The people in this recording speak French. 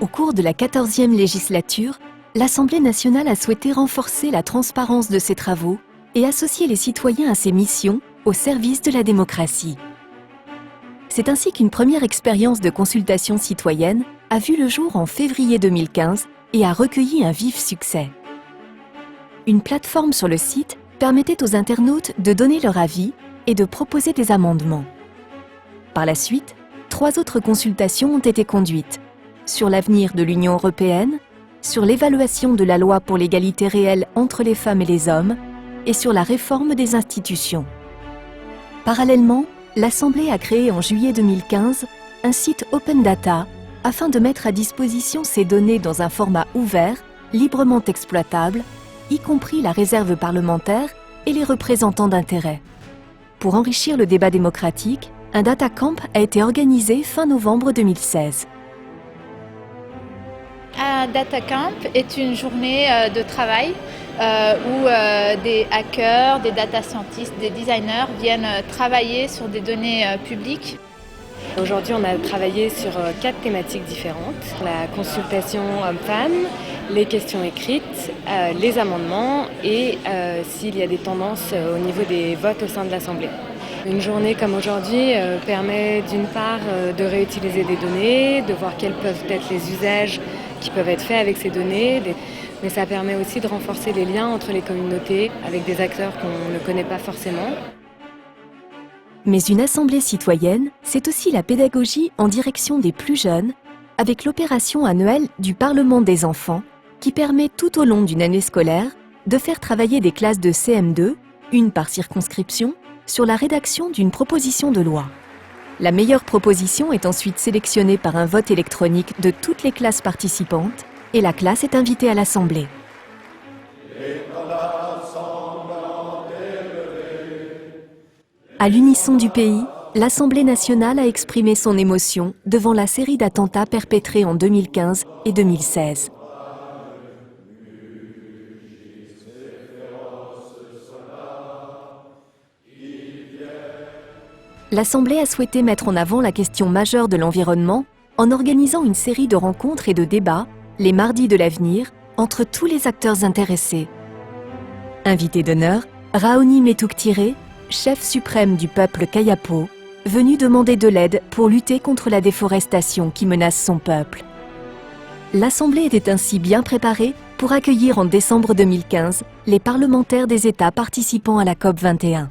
Au cours de la 14e législature, l'Assemblée nationale a souhaité renforcer la transparence de ses travaux et associer les citoyens à ses missions au service de la démocratie. C'est ainsi qu'une première expérience de consultation citoyenne a vu le jour en février 2015 et a recueilli un vif succès. Une plateforme sur le site permettait aux internautes de donner leur avis et de proposer des amendements. Par la suite, 3 autres consultations ont été conduites sur l'avenir de l'Union européenne, sur l'évaluation de la loi pour l'égalité réelle entre les femmes et les hommes et sur la réforme des institutions. Parallèlement, l'Assemblée a créé en juillet 2015 un site Open Data afin de mettre à disposition ces données dans un format ouvert, librement exploitable, y compris la réserve parlementaire et les représentants d'intérêt. Pour enrichir le débat démocratique, un Data Camp a été organisé fin novembre 2016. Un Data Camp est une journée de travail où des hackers, des data scientists, des designers viennent travailler sur des données publiques. Aujourd'hui, on a travaillé sur 4 thématiques différentes. La consultation homme-femme, les questions écrites, les amendements et s'il y a des tendances au niveau des votes au sein de l'Assemblée. Une journée comme aujourd'hui permet d'une part de réutiliser des données, de voir quels peuvent être les usages qui peuvent être faits avec ces données, mais ça permet aussi de renforcer les liens entre les communautés avec des acteurs qu'on ne connaît pas forcément. Mais une assemblée citoyenne, c'est aussi la pédagogie en direction des plus jeunes, avec l'opération annuelle du Parlement des enfants, qui permet tout au long d'une année scolaire de faire travailler des classes de CM2, une par circonscription, sur la rédaction d'une proposition de loi. La meilleure proposition est ensuite sélectionnée par un vote électronique de toutes les classes participantes et la classe est invitée à l'Assemblée. À l'unisson du pays, l'Assemblée nationale a exprimé son émotion devant la série d'attentats perpétrés en 2015 et 2016. L'Assemblée a souhaité mettre en avant la question majeure de l'environnement en organisant une série de rencontres et de débats, les mardis de l'avenir, entre tous les acteurs intéressés. Invité d'honneur, Raoni Metuktire, chef suprême du peuple Kayapo, venu demander de l'aide pour lutter contre la déforestation qui menace son peuple. L'Assemblée était ainsi bien préparée pour accueillir en décembre 2015 les parlementaires des États participant à la COP 21.